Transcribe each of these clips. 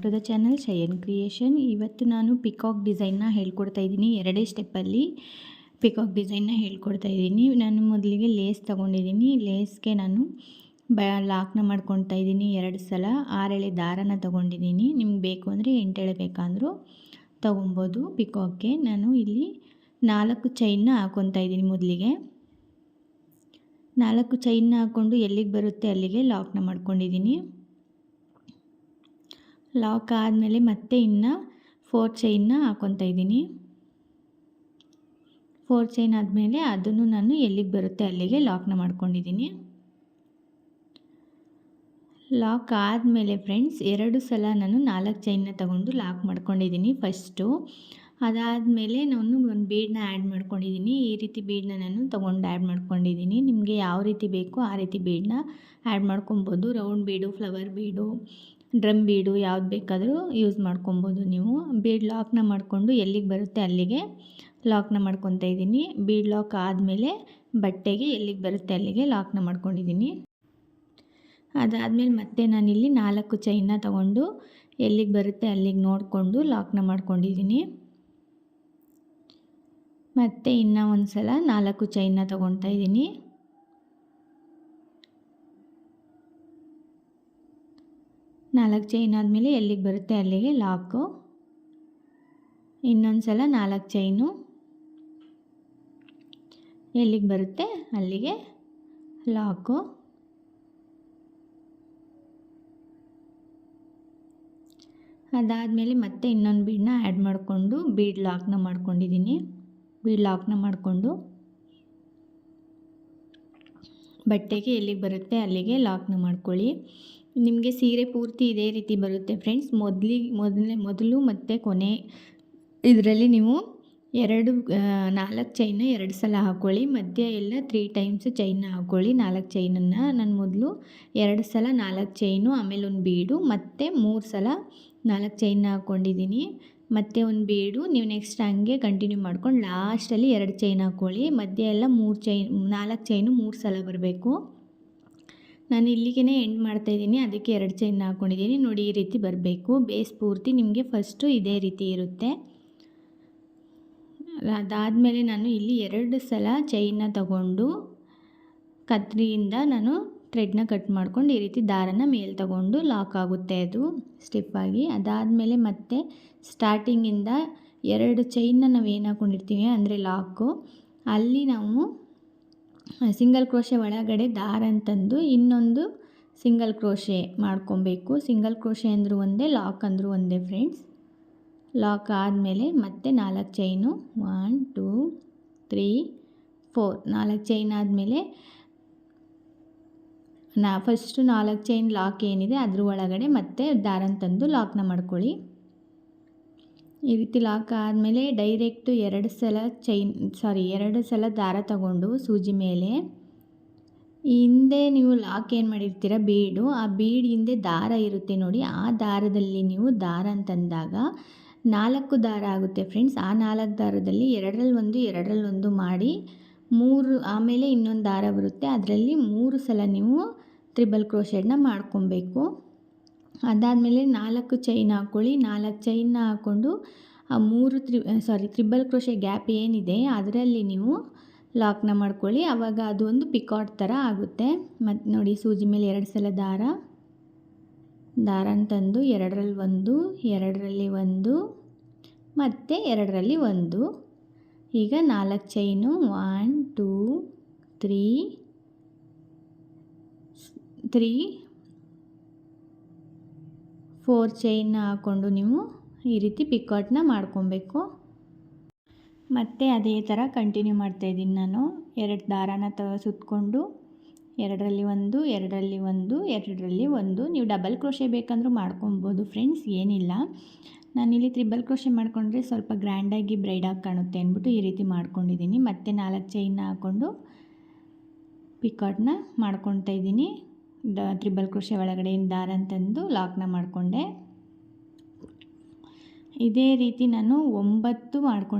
Back to the channel Shayan creation. ಇವತ್ತು ನಾನು peacock ಡಿಸೈನ್ನ ಹೇಳ್ಕೊಡ್ತಾ ಇದ್ದೀನಿ. ಎರಡೇ ಸ್ಟೆಪ್ಪಲ್ಲಿ ಪಿಕಾಕ್ ಡಿಸೈನ್ನ ಹೇಳ್ಕೊಡ್ತಾ ಇದ್ದೀನಿ. ನಾನು ಮೊದಲಿಗೆ ಲೇಸ್ ತೊಗೊಂಡಿದ್ದೀನಿ. ಲೇಸ್ಗೆ ನಾನು ಲಾಕ್ನ ಮಾಡ್ಕೊತಾ ಇದ್ದೀನಿ 2 ಸಲ. 6 ಎಳೆ ದಾರನ ತೊಗೊಂಡಿದ್ದೀನಿ. ನಿಮ್ಗೆ ಬೇಕು ಅಂದರೆ 8 ಎಳೆ ಬೇಕಂದ್ರೂ ತೊಗೊಬೋದು. ಪಿಕಾಕ್ಗೆ ನಾನು ಇಲ್ಲಿ 4 ಚೈನ್ನ ಹಾಕ್ಕೊತಾ ಇದ್ದೀನಿ. ಮೊದಲಿಗೆ 4 ಚೈನ್ನ ಹಾಕ್ಕೊಂಡು ಎಲ್ಲಿಗೆ ಬರುತ್ತೆ ಅಲ್ಲಿಗೆ ಲಾಕ್ನ ಮಾಡ್ಕೊಂಡಿದ್ದೀನಿ. ಲಾಕ್ ಆದಮೇಲೆ ಮತ್ತೆ ಇನ್ನು 4 ಚೈನ್ನ ಹಾಕ್ಕೊತಾ ಇದ್ದೀನಿ. 4 ಚೈನ್ ಆದಮೇಲೆ ಅದನ್ನು ನಾನು ಎಲ್ಲಿಗೆ ಬರುತ್ತೆ ಅಲ್ಲಿಗೆ ಲಾಕ್ನ ಮಾಡ್ಕೊಂಡಿದ್ದೀನಿ. ಲಾಕ್ ಆದಮೇಲೆ ಫ್ರೆಂಡ್ಸ್ 2 ಸಲ ನಾನು 4 ಚೈನ್ನ ತಗೊಂಡು ಲಾಕ್ ಮಾಡ್ಕೊಂಡಿದ್ದೀನಿ ಫಸ್ಟು. ಅದಾದಮೇಲೆ ನಾನು ಒಂದು ಬೀಡನ್ನ ಆ್ಯಡ್ ಮಾಡ್ಕೊಂಡಿದ್ದೀನಿ. ಈ ರೀತಿ ಬೀಡನ್ನ ನಾನು ತೊಗೊಂಡು ಆ್ಯಡ್ ಮಾಡ್ಕೊಂಡಿದ್ದೀನಿ. ನಿಮಗೆ ಯಾವ ರೀತಿ ಬೇಕೋ ಆ ರೀತಿ ಬೀಡನ್ನ ಆ್ಯಡ್ ಮಾಡ್ಕೊಬೋದು. ರೌಂಡ್ ಬೀಡು, ಫ್ಲವರ್ ಬೀಡು, ಡ್ರಮ್ ಬೀಡು ಯಾವ್ದು ಬೇಕಾದರೂ ಯೂಸ್ ಮಾಡ್ಕೊಬೋದು ನೀವು. ಬೀಡ್ ಲಾಕ್ನ ಮಾಡಿಕೊಂಡು ಎಲ್ಲಿಗೆ ಬರುತ್ತೆ ಅಲ್ಲಿಗೆ ಲಾಕ್ನ ಮಾಡ್ಕೊತಾ ಇದ್ದೀನಿ. ಬೀಡ್ ಲಾಕ್ ಆದಮೇಲೆ ಬಟ್ಟೆಗೆ ಎಲ್ಲಿಗೆ ಬರುತ್ತೆ ಅಲ್ಲಿಗೆ ಲಾಕ್ನ ಮಾಡ್ಕೊಂಡಿದ್ದೀನಿ. ಅದಾದಮೇಲೆ ಮತ್ತೆ ನಾನಿಲ್ಲಿ 4 ಚೈನ್ನ ತಗೊಂಡು ಎಲ್ಲಿಗೆ ಬರುತ್ತೆ ಅಲ್ಲಿಗೆ ನೋಡಿಕೊಂಡು ಲಾಕ್ನ ಮಾಡ್ಕೊಂಡಿದ್ದೀನಿ. ಮತ್ತು ಇನ್ನೂ ಒಂದು ಸಲ 4 ಚೈನ್ನ ತೊಗೊತಾ ಇದ್ದೀನಿ. 4 ಚೈನ್ ಆದಮೇಲೆ ಎಲ್ಲಿಗೆ ಬರುತ್ತೆ ಅಲ್ಲಿಗೆ ಲಾಕು. ಇನ್ನೊಂದು ಸಲ 4 ಚೈನು ಎಲ್ಲಿಗೆ ಬರುತ್ತೆ ಅಲ್ಲಿಗೆ ಲಾಕು. ಅದಾದಮೇಲೆ ಮತ್ತೆ ಇನ್ನೊಂದು ಬೀಡನ್ನ ಆ್ಯಡ್ ಮಾಡಿಕೊಂಡು ಬೀಡ್ ಲಾಕ್ನ ಮಾಡ್ಕೊಂಡಿದ್ದೀನಿ. ಬೀಡ್ ಲಾಕ್ನ ಮಾಡಿಕೊಂಡು ಬಟ್ಟೆಗೆ ಎಲ್ಲಿಗೆ ಬರುತ್ತೆ ಅಲ್ಲಿಗೆ ಲಾಕ್ನ ಮಾಡ್ಕೊಳ್ಳಿ. ನಿಮಗೆ ಸೀರೆ ಪೂರ್ತಿ ಇದೇ ರೀತಿ ಬರುತ್ತೆ ಫ್ರೆಂಡ್ಸ್. ಮೊದಲು ಮತ್ತು ಕೊನೆ ಇದರಲ್ಲಿ ನೀವು 4 ಚೈನ್ನ 2 ಸಲ ಹಾಕ್ಕೊಳ್ಳಿ. ಮಧ್ಯ ಎಲ್ಲ 3 ಟೈಮ್ಸ್ ಚೈನ್ನ ಹಾಕ್ಕೊಳ್ಳಿ. 4 ಚೈನನ್ನು ನಾನು ಮೊದಲು 2 ಸಲ 4 ಚೈನು, ಆಮೇಲೆ ಒಂದು ಬೀಡು, ಮತ್ತು 3 ಸಲ 4 ಚೈನ್ನ ಹಾಕ್ಕೊಂಡಿದ್ದೀನಿ. ಮತ್ತು ಒಂದು ಬೀಡು. ನೀವು ನೆಕ್ಸ್ಟ್ ಹಂಗೆ ಕಂಟಿನ್ಯೂ ಮಾಡ್ಕೊಂಡು ಲಾಸ್ಟಲ್ಲಿ 2 ಚೈನ್ ಹಾಕ್ಕೊಳ್ಳಿ. ಮಧ್ಯ ಎಲ್ಲ 4 ಚೈನು 3 ಸಲ ಬರಬೇಕು. ನಾನು ಇಲ್ಲಿಗೆ ಎಂಡ್ ಮಾಡ್ತಾಯಿದ್ದೀನಿ, ಅದಕ್ಕೆ 2 ಚೈನ್ ಹಾಕ್ಕೊಂಡಿದ್ದೀನಿ. ನೋಡಿ ಈ ರೀತಿ ಬರಬೇಕು. ಬೇಸ್ ಪೂರ್ತಿ ನಿಮಗೆ ಫಸ್ಟು ಇದೇ ರೀತಿ ಇರುತ್ತೆ. ಅದಾದಮೇಲೆ ನಾನು ಇಲ್ಲಿ 2 ಸಲ ಚೈನ್ನ ತಗೊಂಡು ಕತ್ರಿಯಿಂದ ನಾನು ಥ್ರೆಡ್ನ ಕಟ್ ಮಾಡ್ಕೊಂಡು ಈ ರೀತಿ ದಾರನ ಮೇಲೆ ತಗೊಂಡು ಲಾಕ್ ಆಗುತ್ತೆ ಅದು ಸ್ಟಿಫಾಗಿ. ಅದಾದಮೇಲೆ ಮತ್ತೆ ಸ್ಟಾರ್ಟಿಂಗಿಂದ 2 ಚೈನ್ನ ನಾವು ಏನು ಹಾಕ್ಕೊಂಡಿರ್ತೀವಿ ಅಂದರೆ ಲಾಕು, ಅಲ್ಲಿ ನಾವು ಸಿಂಗಲ್ ಕ್ರೋಶೆ ಒಳಗಡೆ ದಾರ ಅಂತಂದು ಇನ್ನೊಂದು ಸಿಂಗಲ್ ಕ್ರೋಶೆ ಮಾಡ್ಕೊಬೇಕು. ಸಿಂಗಲ್ ಕ್ರೋಶೆ ಅಂದರೂ ಒಂದೇ, ಲಾಕ್ ಅಂದರೂ ಒಂದೇ ಫ್ರೆಂಡ್ಸ್. ಲಾಕ್ ಆದಮೇಲೆ ಮತ್ತೆ 4 ಚೈನು 1 2 3 4 4 ಚೈನ್ ಆದಮೇಲೆ ಫಸ್ಟು 4 ಚೈನ್ ಲಾಕ್ ಏನಿದೆ ಅದ್ರ ಒಳಗಡೆ ಮತ್ತೆ ದಾರನ ತಂದು ಲಾಕ್ನ ಮಾಡ್ಕೊಳ್ಳಿ. ಈ ರೀತಿ ಲಾಕ್ ಆದಮೇಲೆ ಡೈರೆಕ್ಟು 2 ಸಲ ದಾರ ತಗೊಂಡು ಸೂಜಿ ಮೇಲೆ ಹಿಂದೆ ನೀವು ಲಾಕ್ ಏನು ಮಾಡಿರ್ತೀರ ಬೀಡು, ಆ ಬೀಡ್ ಹಿಂದೆ ದಾರ ಇರುತ್ತೆ ನೋಡಿ, ಆ ದಾರದಲ್ಲಿ ನೀವು ದಾರ ಅಂತಂದಾಗ 4 ದಾರ ಆಗುತ್ತೆ ಫ್ರೆಂಡ್ಸ್. ಆ 4 ದಾರದಲ್ಲಿ 2 ಮಾಡಿ 3 ಆಮೇಲೆ ಇನ್ನೊಂದು ದಾರ ಬರುತ್ತೆ, ಅದರಲ್ಲಿ 3 ಸಲ ನೀವು ತ್ರಿಬಲ್ ಕ್ರೋಶೆಡ್ನ ಮಾಡ್ಕೊಬೇಕು. ಅದಾದಮೇಲೆ 4 ಚೈನ್ ಹಾಕ್ಕೊಳ್ಳಿ. 4 ಚೈನ್ನ ಹಾಕ್ಕೊಂಡು ಆ ತ್ರಿಬಲ್ ಕ್ರೋಶೆ ಗ್ಯಾಪ್ ಏನಿದೆ ಅದರಲ್ಲಿ ನೀವು ಲಾಕ್ನ ಮಾಡ್ಕೊಳ್ಳಿ. ಆವಾಗ ಅದು ಒಂದು ಪಿಕಾಟ್ ಥರ ಆಗುತ್ತೆ. ಮತ್ತು ನೋಡಿ ಸೂಜಿ ಮೇಲೆ 2 ಸಲ ದಾರನ ತಂದು 2ರಲ್ಲಿ 1 ಮತ್ತು 2ರಲ್ಲಿ 1. ಈಗ 4 ಚೈನು 1 2 3 4 ಚೈನ್ನ ಹಾಕ್ಕೊಂಡು ನೀವು ಈ ರೀತಿ ಪಿಕಾಟ್ನ ಮಾಡ್ಕೊಬೇಕು. ಮತ್ತು ಅದೇ ಥರ ಕಂಟಿನ್ಯೂ ಮಾಡ್ತಾಯಿದ್ದೀನಿ ನಾನು. 2 ದಾರಾನ ಸುತ್ತಕೊಂಡು 2ರಲ್ಲಿ 1 2ರಲ್ಲಿ 1 2ರಲ್ಲಿ 1. ನೀವು ಡಬಲ್ ಕ್ರೋಶೆ ಬೇಕಂದ್ರೂ ಮಾಡ್ಕೊಬೋದು ಫ್ರೆಂಡ್ಸ್, ಏನಿಲ್ಲ. ನಾನಿಲ್ಲಿ ತ್ರಿಬಲ್ ಕ್ರೋಶೆ ಮಾಡ್ಕೊಂಡ್ರೆ ಸ್ವಲ್ಪ ಗ್ರ್ಯಾಂಡಾಗಿ ಬ್ರೈಡಾಗಿ ಕಾಣುತ್ತೆ ಅಂದ್ಬಿಟ್ಟು ಈ ರೀತಿ ಮಾಡ್ಕೊಂಡಿದ್ದೀನಿ. ಮತ್ತು 4 ಚೈನ್ನ ಹಾಕ್ಕೊಂಡು ಪಿಕಾಟ್ನ ಮಾಡ್ಕೊತಾ ಇದ್ದೀನಿ. ತ್ರಿಬಲ್ ಕ್ರೋಶೆ ಒಳಗಡೆ ದಾರ ಅಂತಂದು ಲಾಕ್ನ ಮಾಡಿಕೊಂಡೆ. ಇದೇ ರೀತಿ ನಾನು 9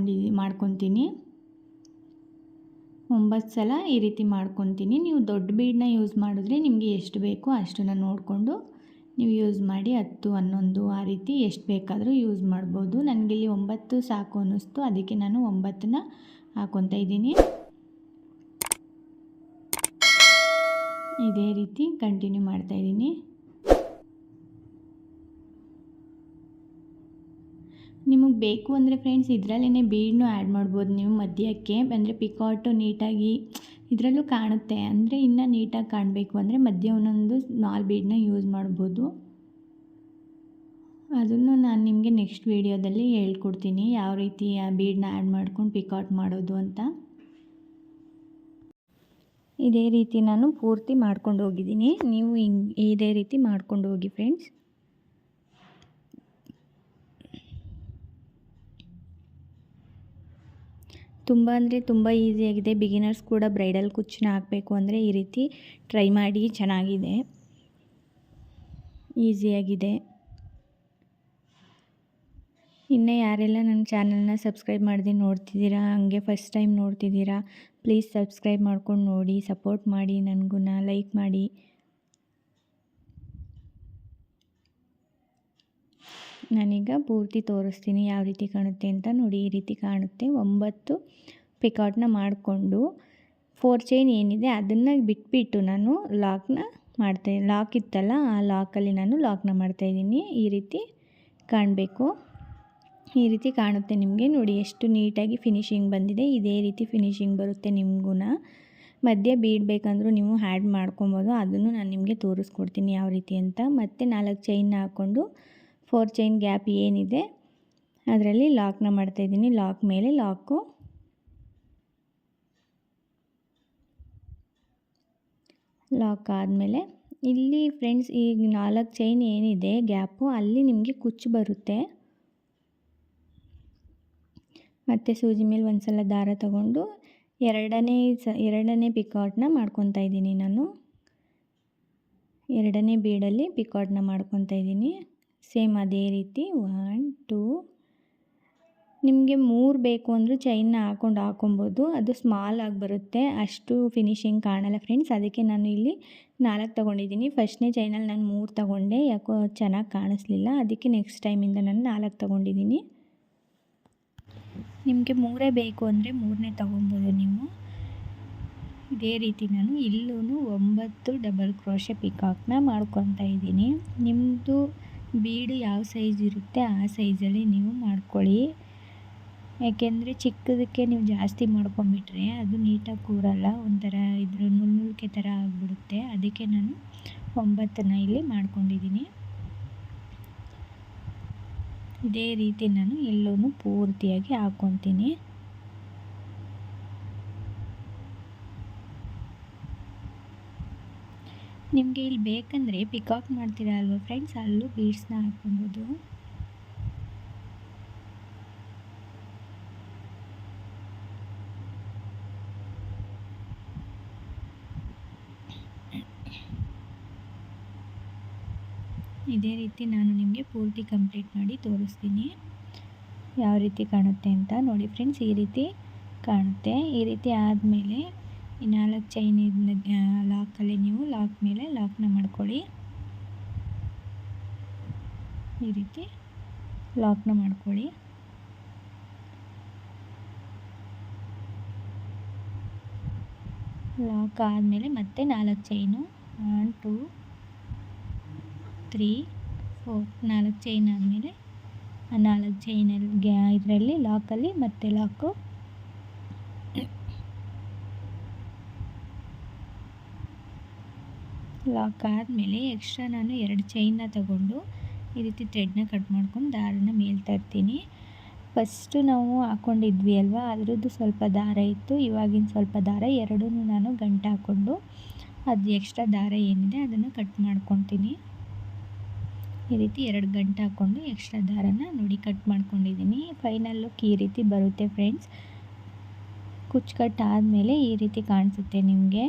ಮಾಡ್ಕೊತೀನಿ. 9 ಸಲ ಈ ರೀತಿ ಮಾಡ್ಕೊತೀನಿ. ನೀವು ದೊಡ್ಡ ಬೀಡನ್ನ ಯೂಸ್ ಮಾಡಿದ್ರೆ ನಿಮಗೆ ಎಷ್ಟು ಬೇಕೋ ಅಷ್ಟನ್ನು ನೋಡಿಕೊಂಡು ನೀವು ಯೂಸ್ ಮಾಡಿ 10 11 ಆ ರೀತಿ ಎಷ್ಟು ಬೇಕಾದರೂ ಯೂಸ್ ಮಾಡ್ಬೋದು. ನನಗಿಲ್ಲಿ 9 ಸಾಕು ಅನ್ನಿಸ್ತು, ಅದಕ್ಕೆ ನಾನು 9ನ ಹಾಕ್ಕೊತಾ ಇದ್ದೀನಿ. ಇದೇ ರೀತಿ ಕಂಟಿನ್ಯೂ ಮಾಡ್ತಾಯಿದ್ದೀನಿ. ನಿಮಗೆ ಬೇಕು ಅಂದರೆ ಫ್ರೆಂಡ್ಸ್ ಇದರಲ್ಲೇ ಬೀಡನ್ನೂ ಆ್ಯಡ್ ಮಾಡ್ಬೋದು ನೀವು ಮಧ್ಯಕ್ಕೆ. ಅಂದರೆ ಪಿಕಾಟು ನೀಟಾಗಿ ಇದರಲ್ಲೂ ಕಾಣುತ್ತೆ, ಅಂದರೆ ಇನ್ನೂ ನೀಟಾಗಿ ಕಾಣಬೇಕು ಅಂದರೆ ಮಧ್ಯ ಒಂದೊಂದು ಸ್ಮಾಲ್ ಬೀಡನ್ನ ಯೂಸ್ ಮಾಡ್ಬೋದು. ಅದನ್ನು ನಾನು ನಿಮಗೆ ನೆಕ್ಸ್ಟ್ ವೀಡಿಯೋದಲ್ಲಿ ಹೇಳ್ಕೊಡ್ತೀನಿ ಯಾವ ರೀತಿ ಆ ಬೀಡನ್ನ ಆ್ಯಡ್ ಮಾಡ್ಕೊಂಡು ಪಿಕಾಟ್ ಮಾಡೋದು ಅಂತ. ಇದೇ ರೀತಿ ನಾನು ಪೂರ್ತಿ ಮಾಡ್ಕೊಂಡು ಹೋಗಿದ್ದೀನಿ. ನೀವು ಇದೇ ರೀತಿ ಮಾಡ್ಕೊಂಡು ಹೋಗಿ ಫ್ರೆಂಡ್ಸ್. ತುಂಬ ಅಂದರೆ ತುಂಬ ಈಸಿಯಾಗಿದೆ. ಬಿಗಿನರ್ಸ್ ಕೂಡ ಬ್ರೈಡಲ್ ಕುಚ್ಚನ್ನ ಹಾಕಬೇಕು ಅಂದರೆ ಈ ರೀತಿ ಟ್ರೈ ಮಾಡಿ, ಚೆನ್ನಾಗಿದೆ, ಈಸಿಯಾಗಿದೆ. ಇನ್ನೂ ಯಾರೆಲ್ಲ ನನ್ನ ಚಾನಲ್ನ ಸಬ್ಸ್ಕ್ರೈಬ್ ಮಾಡದೆ ನೋಡ್ತಿದ್ದೀರಾ, ಹಾಗೆ ಫಸ್ಟ್ ಟೈಮ್ ನೋಡ್ತಿದ್ದೀರಾ, ಪ್ಲೀಸ್ ಸಬ್ಸ್ಕ್ರೈಬ್ ಮಾಡ್ಕೊಂಡು ನೋಡಿ, ಸಪೋರ್ಟ್ ಮಾಡಿ, ನನಗೂ ಲೈಕ್ ಮಾಡಿ. ನಾನೀಗ ಪೂರ್ತಿ ತೋರಿಸ್ತೀನಿ ಯಾವ ರೀತಿ ಕಾಣುತ್ತೆ ಅಂತ. ನೋಡಿ ಈ ರೀತಿ ಕಾಣುತ್ತೆ. 9 ಪಿಕಾಟ್ನ ಮಾಡಿಕೊಂಡು 4 ಚೈನ್ ಏನಿದೆ ಅದನ್ನು ಬಿಟ್ಬಿಟ್ಟು ನಾನು ಲಾಕ್ ಇತ್ತಲ್ಲ ಆ ಲಾಕಲ್ಲಿ ನಾನು ಲಾಕ್ನ ಮಾಡ್ತಾಯಿದ್ದೀನಿ. ಈ ರೀತಿ ಕಾಣಬೇಕು, ಈ ರೀತಿ ಕಾಣುತ್ತೆ ನಿಮಗೆ. ನೋಡಿ ಎಷ್ಟು ನೀಟಾಗಿ ಫಿನಿಶಿಂಗ್ ಬಂದಿದೆ. ಇದೇ ರೀತಿ ಫಿನಿಶಿಂಗ್ ಬರುತ್ತೆ ನಿಮಗೂ. ಮಧ್ಯೆ ಬೀಡ್ ಬೇಕಂದ್ರೂ ನೀವು ಆ್ಯಡ್ ಮಾಡ್ಕೊಬೋದು, ಅದನ್ನು ನಾನು ನಿಮಗೆ ತೋರಿಸ್ಕೊಡ್ತೀನಿ ಯಾವ ರೀತಿ ಅಂತ. ಮತ್ತು 4 ಚೈನ್ನ ಹಾಕ್ಕೊಂಡು 4 ಚೈನ್ ಗ್ಯಾಪ್ ಏನಿದೆ ಅದರಲ್ಲಿ ಲಾಕ್ನ ಮಾಡ್ತಾಯಿದ್ದೀನಿ. ಲಾಕ್ ಮೇಲೆ ಲಾಕು, ಲಾಕ್ ಆದಮೇಲೆ ಇಲ್ಲಿ ಫ್ರೆಂಡ್ಸ್ ಈಗ 4 ಚೈನ್ ಏನಿದೆ ಗ್ಯಾಪು ಅಲ್ಲಿ ನಿಮಗೆ ಕುಚ್ಚು ಬರುತ್ತೆ. ಮತ್ತು ಸೂಜಿ ಮೇಲೆ ಒಂದು ಸಲ ದಾರ ತಗೊಂಡು ಎರಡನೇ ಪಿಕಾಟ್ನ ಮಾಡ್ಕೊತಾ ಇದ್ದೀನಿ ನಾನು. ಎರಡನೇ ಬೀಡಲ್ಲಿ ಪಿಕಾಟ್ನ ಮಾಡ್ಕೊತಾ ಇದ್ದೀನಿ. ಸೇಮ್ ಅದೇ ರೀತಿ 1 2 ನಿಮಗೆ 3 ಬೇಕು ಅಂದರೂ ಚೈನ್ನ ಹಾಕ್ಕೊಬೋದು. ಅದು ಸ್ಮಾಲ್ ಆಗಿ ಬರುತ್ತೆ, ಅಷ್ಟು ಫಿನಿಶಿಂಗ್ ಕಾಣಲ್ಲ ಫ್ರೆಂಡ್ಸ್. ಅದಕ್ಕೆ ನಾನು ಇಲ್ಲಿ 4 ತೊಗೊಂಡಿದ್ದೀನಿ. ಫಸ್ಟ್ನೇ ಚೈನಲ್ಲಿ ನಾನು 3 ತೊಗೊಂಡೆ, ಯಾಕೋ ಚೆನ್ನಾಗಿ ಕಾಣಿಸ್ಲಿಲ್ಲ. ಅದಕ್ಕೆ ನೆಕ್ಸ್ಟ್ ಟೈಮಿಂದ ನಾನು 4 ತೊಗೊಂಡಿದ್ದೀನಿ. ನಿಮಗೆ 3 ಬೇಕು ಅಂದರೆ 3ನೇ ತೊಗೊಬೋದು ನೀವು. ಇದೇ ರೀತಿ ನಾನು ಇಲ್ಲೂ 9 ಡಬಲ್ ಕ್ರೋಶೆ ಪಿಕಾಕ್ನ ಮಾಡ್ಕೊತಾ ಇದ್ದೀನಿ. ನಿಮ್ಮದು ಬೀಡು ಯಾವ ಸೈಜ್ ಇರುತ್ತೆ ಆ ಸೈಜಲ್ಲಿ ನೀವು ಮಾಡ್ಕೊಳ್ಳಿ. ಯಾಕೆಂದರೆ ಚಿಕ್ಕದಕ್ಕೆ ನೀವು ಜಾಸ್ತಿ ಮಾಡ್ಕೊಂಬಿಟ್ರೆ ಅದು ನೀಟಾಗಿ ಕೂರಲ್ಲ, ಒಂಥರ ಇದ್ರ ನುಳ್ಳುಕೆ ಥರ ಆಗಿಬಿಡುತ್ತೆ. ಅದಕ್ಕೆ ನಾನು 9ನ ಇಲ್ಲಿ ಮಾಡ್ಕೊಂಡಿದ್ದೀನಿ. ಇದೇ ರೀತಿ ನಾನು ಎಲ್ಲೂ ಪೂರ್ತಿಯಾಗಿ ಹಾಕ್ಕೊತೀನಿ. ನಿಮಗೆ ಇಲ್ಲಿ ಬೇಕಂದರೆ ಪಿಕಾಕ್ ಮಾಡ್ತೀರಾ ಅಲ್ವಾ ಫ್ರೆಂಡ್ಸ್, ಅಲ್ಲೂ ಬೀಡ್ಸ್ನ ಹಾಕ್ಕೊಬೋದು. ಇದೇ ರೀತಿ ನಾನು ನಿಮಗೆ ಪೂರ್ತಿ ಕಂಪ್ಲೀಟ್ ಮಾಡಿ ತೋರಿಸ್ತೀನಿ ಯಾವ ರೀತಿ ಕಾಣುತ್ತೆ ಅಂತ. ನೋಡಿ ಫ್ರೆಂಡ್ಸ್ ಈ ರೀತಿ ಕಾಣುತ್ತೆ. ಈ ರೀತಿ ಆದಮೇಲೆ ಈ 4 ಚೈನ್ ಲಾಕಲ್ಲಿ ನೀವು ಲಾಕ್ ಮೇಲೆ ಲಾಕ್ನ ಮಾಡ್ಕೊಳ್ಳಿ. ಈ ರೀತಿ ಲಾಕ್ನ ಮಾಡ್ಕೊಳ್ಳಿ. ಲಾಕ್ ಆದಮೇಲೆ ಮತ್ತೆ 4 ಚೈನು 1 2 3 4 4 ಚೈನ್ ಆದಮೇಲೆ ಆ 4 ಚೈನಲ್ಲಿ ಇದರಲ್ಲಿ ಲಾಕಲ್ಲಿ ಮತ್ತೆ ಲಾಕು. ಲಾಕ್ ಆದಮೇಲೆ ಎಕ್ಸ್ಟ್ರಾ ನಾನು 2 ಚೈನ್ನ ತಗೊಂಡು ಈ ರೀತಿ ಥ್ರೆಡ್ನ ಕಟ್ ಮಾಡ್ಕೊಂಡು ದಾರನ ಮೇಲೆ ತರ್ತೀನಿ. ಫಸ್ಟು ನಾವು ಹಾಕ್ಕೊಂಡಿದ್ವಿ ಅಲ್ವಾ, ಅದರದ್ದು ಸ್ವಲ್ಪ ದಾರ ಇತ್ತು, ಇವಾಗಿನ ಸ್ವಲ್ಪ ದಾರ ಎರಡೂ ನಾನು ಗಂಟು ಹಾಕ್ಕೊಂಡು ಅದು ಎಕ್ಸ್ಟ್ರಾ ದಾರ ಏನಿದೆ ಅದನ್ನು ಕಟ್ ಮಾಡ್ಕೊತೀನಿ. ಈ ರೀತಿ 2 ಗಂಟು ಹಾಕ್ಕೊಂಡು ಎಕ್ಸ್ಟ್ರಾ ದಾರನ ನೋಡಿ ಕಟ್ ಮಾಡ್ಕೊಂಡಿದ್ದೀನಿ. ಫೈನಲ್ ಲುಕ್ ಈ ರೀತಿ ಬರುತ್ತೆ ಫ್ರೆಂಡ್ಸ್. ಕುಚ್ಚು ಕಟ್ ಆದಮೇಲೆ ಈ ರೀತಿ ಕಾಣಿಸುತ್ತೆ ನಿಮಗೆ.